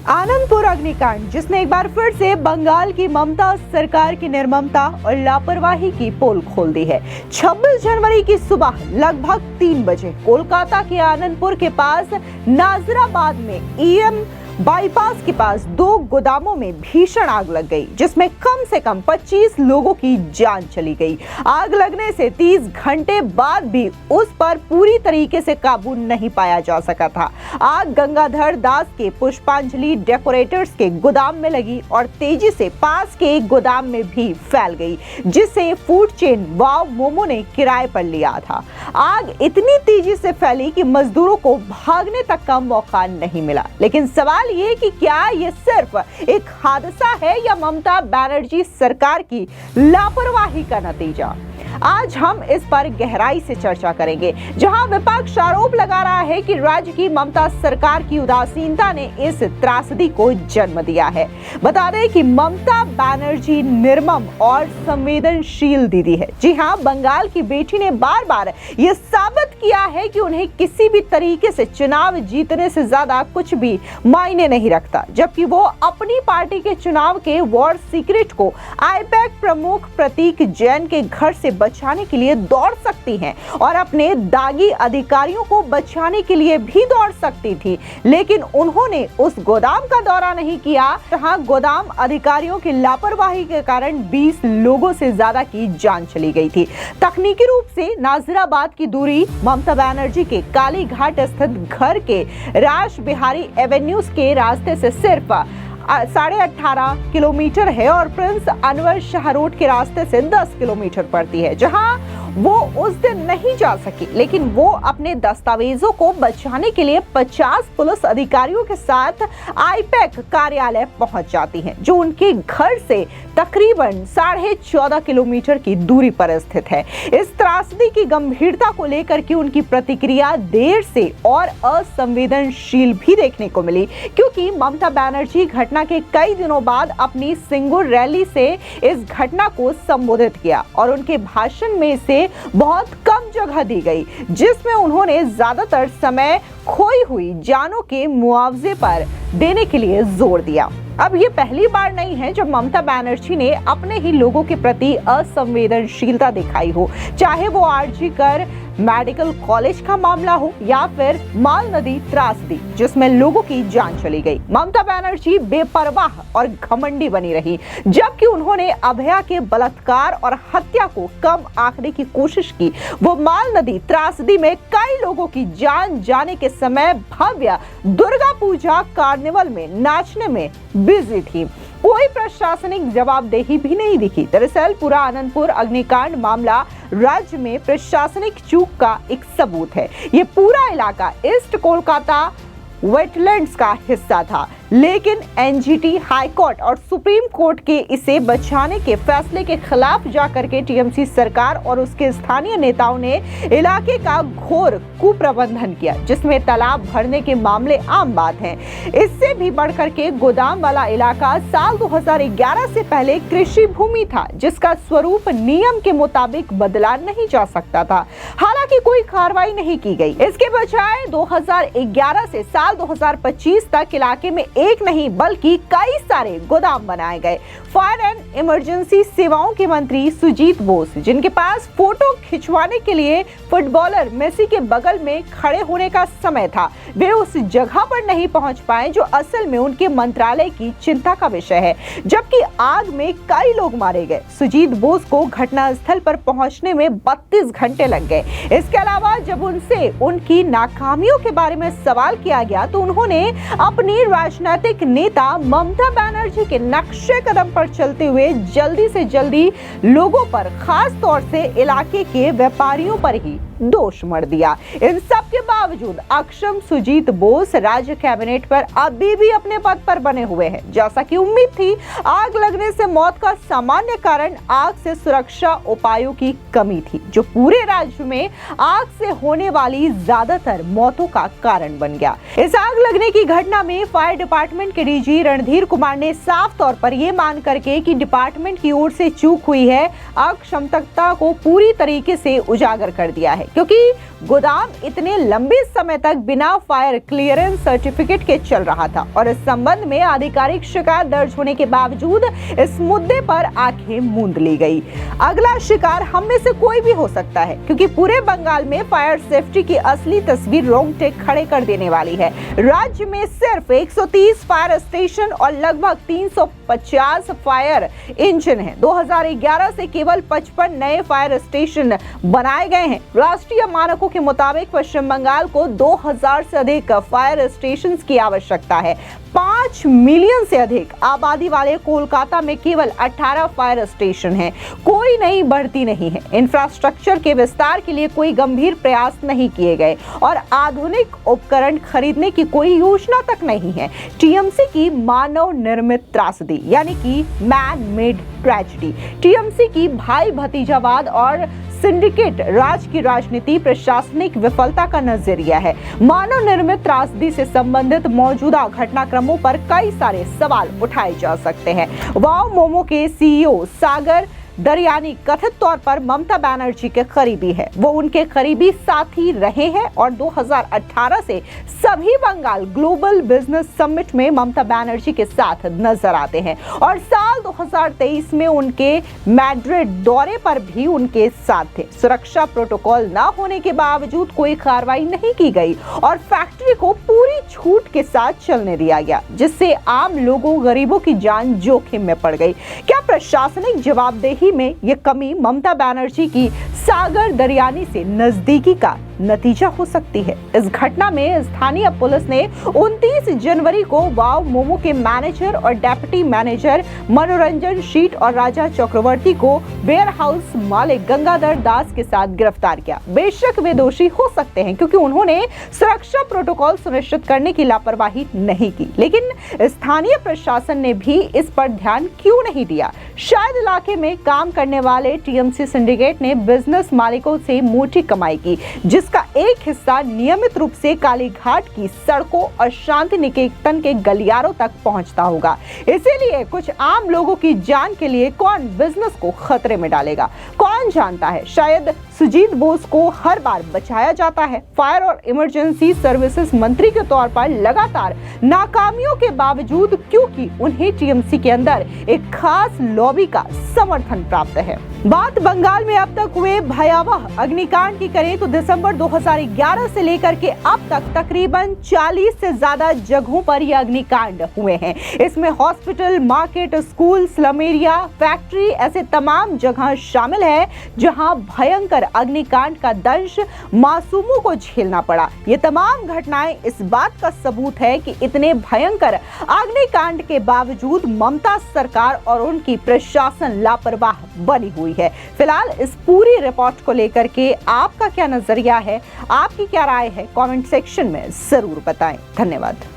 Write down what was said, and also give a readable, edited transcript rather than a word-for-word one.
आनंदपुर अग्निकांड, जिसने एक बार फिर से बंगाल की ममता सरकार की निर्ममता और लापरवाही की पोल खोल दी है। 26 जनवरी की सुबह लगभग 3 बजे कोलकाता के आनंदपुर के पास नाजिराबाद में ईएम बाईपास के पास 2 गोदामों में भीषण आग लग गई, जिसमें कम से कम 25 लोगों की जान चली गई। आग लगने से 30 घंटे बाद भी उस पर पूरी तरीके से काबू नहीं पाया जा सका था। आग गंगाधर दास के पुष्पांजलि डेकोरेटर्स के गोदाम में लगी और तेजी से पास के एक गोदाम में भी फैल गई, जिसे फूड चेन वाव मोमो ने किराए पर लिया था। आग इतनी तेजी से फैली कि मजदूरों को भागने तक का मौका नहीं मिला। लेकिन सवाल ये कि क्या ये सिर्फ एक हादसा है या ममता बनर्जी सरकार की लापरवाही का नतीजा? आज हम इस पर गहराई से चर्चा करेंगे। जहां विपक्ष आरोप लगा रहा है कि राज्य की ममता सरकार की उदासीनता ने इस त्रासदी को जन्म दिया है। बता दें कि ममता बनर्जी निर्मम और संवेदनशील दीदी है। जी हां, बंगाल की बेटी ने बार बार यह साबित किया है कि उन्हें किसी भी तरीके से चुनाव जीतने से ज्यादा कुछ भी मायने नहीं रखता, जबकि वो अपनी पार्टी के चुनाव के वॉर सीक्रेट को आईपैक प्रमुख प्रतीक जैन के घर से बचाने के लिए दौड़ सकती हैं और अपने दागी अधिकारियों को बचाने के लिए भी दौड़ सकती थी। लेकिन उन्होंने उस गोदाम का दौरा नहीं किया जहां गोदाम अधिकारियों की लापरवाही के कारण 20 लोगों से ज्यादा की जान चली गई थी। तकनीकी रूप से नाजिराबाद की दूरी ममता बनर्जी के काली घाट स्थित घर के राज बिहारी एवेन्यूज के रास्ते से सिर्फ 18.5 किलोमीटर है और प्रिंस अनवर शाह रोड के रास्ते से 10 किलोमीटर पड़ती है, जहां वो उस दिन नहीं जा सकी। लेकिन वो अपने दस्तावेजों को बचाने के लिए 50 पुलिस अधिकारियों के साथ आईपैक कार्यालय पहुंच जाती हैं, जो उनके घर से तकरीबन 14.5 किलोमीटर की दूरी पर स्थित है। इस त्रासदी की गंभीरता को लेकर के उनकी प्रतिक्रिया देर से और असंवेदनशील भी देखने को मिली, क्योंकि ममता बनर्जी घटना के कई दिनों बाद अपनी सिंगुर रैली से इस घटना को संबोधित किया और उनके भाषण में से बहुत कम जगह दी गई, जिसमें उन्होंने ज्यादातर समय खोई हुई जानों के मुआवजे पर देने के लिए जोर दिया। अब ये पहली बार नहीं है जब ममता बनर्जी ने अपने ही लोगों के प्रति असंवेदनशीलता दिखाई हो, चाहे वो आरजी कर मेडिकल कॉलेज का मामला हो या फिर माल नदी त्रासदी, जिसमें लोगों की जान चली गई। ममता बनर्जी बेपरवाह और घमंडी बनी रही, जबकि उन्होंने अभया के बलात्कार और हत्या को कम आंकने की कोशिश की। वो माल नदी त्रासदी में कई लोगों की जान जाने के समय भव्य दुर्गा पूजा कार्निवल में नाचने में बिजी थी। कोई प्रशासनिक जवाबदेही भी नहीं दिखी। दरअसल पूरा आनंदपुर अग्निकांड मामला राज्य में प्रशासनिक चूक का एक सबूत है। ये पूरा इलाका ईस्ट कोलकाता वेटलैंड्स का हिस्सा था, लेकिन एनजीटी, हाई कोर्ट और सुप्रीम कोर्ट के इसे बचाने के फैसले के खिलाफ जाकर के टीएमसी सरकार और उसके स्थानीय नेताओं ने इलाके का घोर कुप्रबंधन किया, जिसमें तालाब भरने के मामले आम बात हैं। इससे भी बढ़कर के गोदाम वाला इलाका साल 2011 से पहले कृषि भूमि था, जिसका स्वरूप नियम के मुताबिक बदला नहीं जा सकता था। हालांकि कोई कार्रवाई नहीं की गई। इसके बजाय 2011 से साल 2025 तक इलाके में एक नहीं बल्कि कई सारे गोदाम बनाए गए। फायर एंड इमरजेंसी सेवाओं के मंत्री सुजीत बोस, जिनके पास फोटो खिंचवाने के लिए फुटबॉलर मेसी के बगल में खड़े होने का समय था, वे उस जगह पर नहीं पहुंच पाए जो असल में उनके मंत्रालय की चिंता का विषय है। जबकि आग में कई लोग मारे गए। सुजीत बोस को घटनास्थल पर पहुंचने में 32 घंटे लग गए। इसके अलावा जब उनसे उनकी नाकामियों के बारे में सवाल किया गया तो उन्होंने अपनी राजनीतिक नेता ममता बनर्जी के नक्शे कदम पर चलते हुए जल्दी से जल्दी लोगों पर, खास तौर से इलाके के व्यापारियों पर ही दोष मढ़ दिया। इन सब के बावजूद अक्षम सुजीत बोस राज्य कैबिनेट पर अभी भी अपने पद पर बने हुए हैं। जैसा कि उम्मीद थी, आग लगने से मौत का सामान्य कारण आग से सुरक्षा उपायों की कमी थी, जो पूरे राज्य में आग से होने वाली ज्यादातर मौतों का कारण बन गया। इस आग लगने की घटना में फायर डिपार्टमेंट डिपार्टमेंट के डीजी रणधीर कुमार ने साफ तौर पर यह मान करके कि डिपार्टमेंट की ओर से चूक हुई है, अक्षमता को पूरी तरीके से उजागर कर दिया है, क्योंकि गोदाम इतने लंबे समय तक बिना फायर क्लियरेंस सर्टिफिकेट के चल रहा था और इस संबंध में आधिकारिक शिकायत दर्ज होने के बावजूद इस मुद्दे पर आंखें मूंद ली गई। अगला शिकार हम में से कोई भी हो सकता है, क्योंकि पूरे बंगाल में फायर सेफ्टी की असली तस्वीर रोंगटे खड़े कर देने वाली है। राज्य में सिर्फ 130 फायर स्टेशन और लगभग 350 फायर इंजन है। 2011 से केवल 55 नए फायर स्टेशन बनाए गए हैं। राष्ट्रीय मानकों के मुताबिक पश्चिम बंगाल को 2000 से अधिक फायर स्टेशन की आवश्यकता है। 5 मिलियन से अधिक आबादी वाले कोलकाता में केवल 18 फायर स्टेशन हैं। कोई नई बढ़ती नहीं है। इंफ्रास्ट्रक्चर के विस्तार के लिए कोई गंभीर प्रयास नहीं किए गए और आधुनिक उपकरण खरीदने की कोई योजना तक नहीं है। टीएमसी की मानव निर्मित त्रासदी यानी कि मैन मेड ट्रेजेडी, टीएमसी की भाई भतीजावाद और सिंडिकेट राज की राजनीति प्रशासनिक विफलता का नजरिया है। मानव निर्मित त्रासदी से संबंधित मौजूदा घटनाक्रमों पर कई सारे सवाल उठाए जा सकते हैं। वाव मोमो के सीईओ सागर दरियानी कथित तौर पर ममता बनर्जी के करीबी है। वो उनके करीबी साथी रहे हैं और 2018 से सभी बंगाल ग्लोबल बिजनेस समिट में ममता बनर्जी के साथ नजर आते हैं और साल 2023 में उनके मैड्रिड दौरे पर भी उनके साथ थे। सुरक्षा प्रोटोकॉल न होने के बावजूद कोई कार्रवाई नहीं की गई और फैक्ट्री को पूरी छूट के साथ चलने दिया गया, जिससे आम लोगों गरीबों की जान जोखिम में पड़ गई। क्या प्रशासनिक जवाबदेही में ये कमी ममता बनर्जी की सागर दरियानी से नजदीकी का नतीजा हो सकती है? इस घटना में स्थानीय पुलिस ने 29 जनवरी को वाव मोमो के मैनेजर और डेप्यूटी मैनेजर मनोरंजन शीट और राजा चक्रवर्ती को वेयर हाउस मालिक गंगाधर दास के साथ गिरफ्तार किया। बेशक वे दोषी हो सकते हैं क्योंकि उन्होंने सुरक्षा प्रोटोकॉल सुनिश्चित करने की लापरवाही नहीं की, लेकिन स्थानीय प्रशासन ने भी इस पर ध्यान क्यों नहीं दिया? शायद इलाके में काम करने वाले टीएमसी सिंडिकेट ने बिजनेस मालिकों से मोटी कमाई की, जिसका एक हिस्सा नियमित रूप से कालीघाट की सड़कों और शांति निकेतन के गलियारों तक पहुंचता होगा। इसीलिए कुछ आम लोगों की जान के लिए कौन बिजनेस को खतरे में डालेगा? कौन जानता है, शायद सुजीत बोस को हर बार बचाया जाता है। फायर और इमरजेंसी सर्विसेज मंत्री के तौर पर लगातार नाकामियों के बावजूद क्योंकि उन्हें टीएमसी के अंदर एक खास लॉबी का समर्थन प्राप्त है। बात बंगाल में अब तक हुए भयावह अग्निकांड की करें तो दिसंबर 2011 से लेकर के अब तक तकरीबन 40 से ज्यादा जगहों पर यह अग्निकांड हुए हैं। इसमें hospital, market, school, slum area, factory ऐसे तमाम जगह शामिल है जहां भयंकर अग्निकांड का दंश मासूमों को झेलना पड़ा। ये तमाम घटनाएं इस बात का सबूत है कि इतने भयंकर अग्निकांड के बावजूद ममता सरकार और उनकी प्रशासन लापरवाह बनी हुई है। फिलहाल इस पूरी रिपोर्ट को लेकर के आपका क्या नजरिया है, आपकी क्या राय है, कमेंट सेक्शन में जरूर बताएं। धन्यवाद।